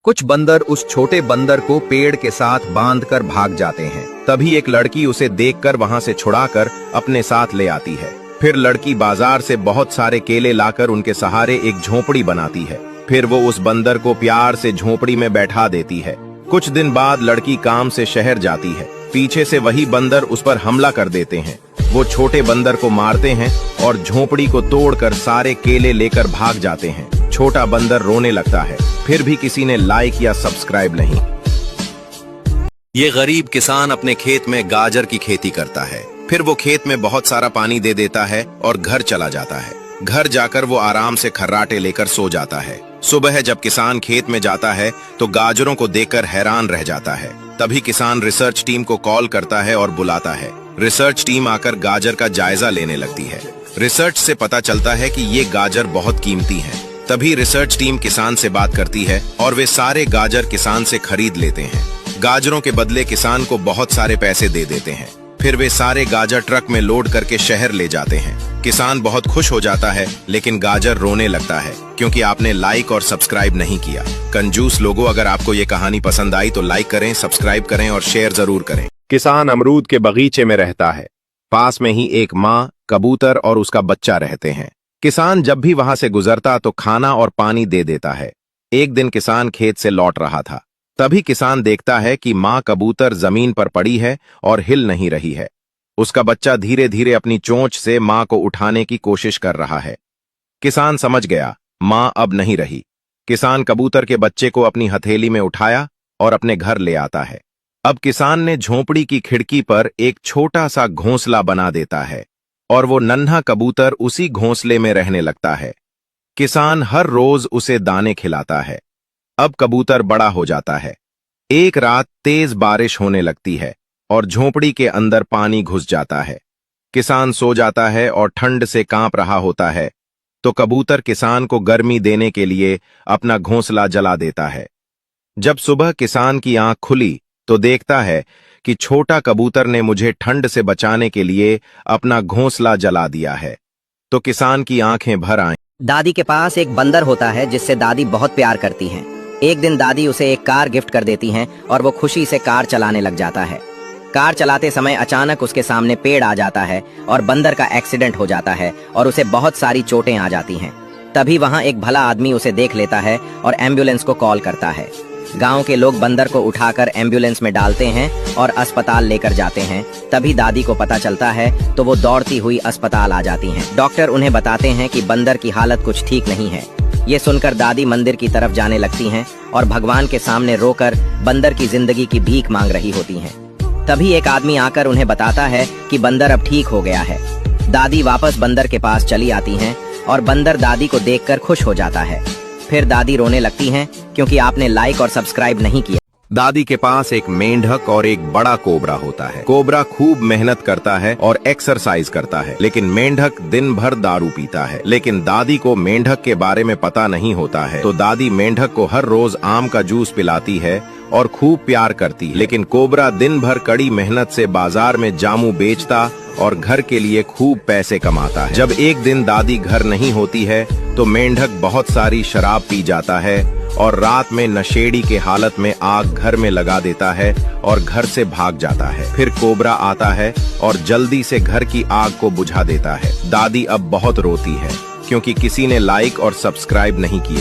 कुछ बंदर उस छोटे बंदर को पेड़ के साथ बांधकर भाग जाते हैं। तभी एक लड़की उसे देखकर वहां से छुड़ाकर अपने साथ ले आती है। फिर लड़की बाजार से बहुत सारे केले लाकर उनके सहारे एक झोपड़ी बनाती है। फिर वो उस बंदर को प्यार से झोपड़ी में बैठा देती है। कुछ दिन बाद लड़की काम से शहर जाती है। पीछे से वही बंदर उस पर हमला कर देते हैं। वो छोटे बंदर को मारते हैं और झोपड़ी को तोड़कर सारे केले लेकर भाग जाते हैं। छोटा बंदर रोने लगता है। फिर भी किसी ने लाइक या सब्सक्राइब नहीं। ये गरीब किसान अपने खेत में गाजर की खेती करता है। फिर वो खेत में बहुत सारा पानी दे देता है और घर चला जाता है। घर जाकर वो आराम से खर्राटे लेकर सो जाता है। सुबह जब किसान खेत में जाता है तो गाजरों को देखकर हैरान रह जाता है। तभी किसान रिसर्च टीम को कॉल करता है और बुलाता है। रिसर्च टीम आकर गाजर का जायजा लेने लगती है। रिसर्च से पता चलता है कि ये गाजर बहुत कीमती हैं। तभी रिसर्च टीम किसान से बात करती है और वे सारे गाजर किसान से खरीद लेते हैं। गाजरों के बदले किसान को बहुत सारे पैसे दे देते हैं। फिर वे सारे गाजर ट्रक में लोड करके शहर ले जाते हैं। किसान बहुत खुश हो जाता है, लेकिन गाजर रोने लगता है क्योंकि आपने लाइक और सब्सक्राइब नहीं किया। कंजूस लोगों, अगर आपको ये कहानी पसंद आई तो लाइक करें, सब्सक्राइब करें और शेयर जरूर करें। किसान अमरूद के बगीचे में रहता है। पास में ही एक माँ, कबूतर और उसका बच्चा रहते हैं। किसान जब भी वहां से गुजरता तो खाना और पानी दे देता है। एक दिन किसान खेत से लौट रहा था। तभी किसान देखता है कि माँ कबूतर जमीन पर पड़ी है और हिल नहीं रही है। उसका बच्चा धीरे धीरे अपनी चोंच से माँ को उठाने की कोशिश कर रहा है। किसान समझ गया, माँ अब नहीं रही। किसान कबूतर के बच्चे को अपनी हथेली में उठाया और अपने घर ले आता है। अब किसान ने झोंपड़ी की खिड़की पर एक छोटा सा घोंसला बना देता है और वो नन्हा कबूतर उसी घोंसले में रहने लगता है। किसान हर रोज उसे दाने खिलाता है। अब कबूतर बड़ा हो जाता है। एक रात तेज बारिश होने लगती है और झोंपड़ी के अंदर पानी घुस जाता है। किसान सो जाता है और ठंड से कांप रहा होता है, तो कबूतर किसान को गर्मी देने के लिए अपना घोंसला जला देता है। जब सुबह किसान की आंख खुली तो देखता है कि छोटा कबूतर ने मुझे ठंड से बचाने के लिए अपना घोंसला जला दिया है। तो किसान की आंखें भर आईं। दादी के पास एक बंदर होता है जिससे दादी बहुत प्यार करती हैं। एक दिन दादी उसे एक कार गिफ्ट कर देती हैं और वो खुशी से कार चलाने लग जाता है। कार चलाते समय अचानक उसके सामने पेड़ आ जाता है और बंदर का एक्सीडेंट हो जाता है और उसे बहुत सारी चोटें आ जाती हैं। तभी वहां एक भला आदमी उसे देख लेता है और एम्बुलेंस को कॉल करता है। गांव के लोग बंदर को उठाकर एम्बुलेंस में डालते हैं और अस्पताल लेकर जाते हैं। तभी दादी को पता चलता है तो वो दौड़ती हुई अस्पताल आ जाती हैं। डॉक्टर उन्हें बताते हैं कि बंदर की हालत कुछ ठीक नहीं है। ये सुनकर दादी मंदिर की तरफ जाने लगती हैं और भगवान के सामने रोकर बंदर की जिंदगी की भीख मांग रही होती हैं। तभी एक आदमी आकर उन्हें बताता है कि बंदर अब ठीक हो गया है। दादी वापस बंदर के पास चली आती हैं और बंदर दादी को देखकर खुश हो जाता है। फिर दादी रोने लगती हैं क्योंकि आपने लाइक और सब्सक्राइब नहीं किया। दादी के पास एक मेंढक और एक बड़ा कोबरा होता है। कोबरा खूब मेहनत करता है और एक्सरसाइज करता है, लेकिन मेंढक दिन भर दारू पीता है। लेकिन दादी को मेंढक के बारे में पता नहीं होता है, तो दादी मेंढक को हर रोज आम का जूस पिलाती है और खूब प्यार करती है। लेकिन कोबरा दिन भर कड़ी मेहनत से बाजार में जामू बेचता और घर के लिए खूब पैसे कमाता है। जब एक दिन दादी घर नहीं होती है तो मेंढक बहुत सारी शराब पी जाता है और रात में नशेड़ी के हालत में आग घर में लगा देता है और घर से भाग जाता है। फिर कोबरा आता है और जल्दी से घर की आग को बुझा देता है। दादी अब बहुत रोती है क्योंकि किसी ने लाइक और सब्सक्राइब नहीं किया।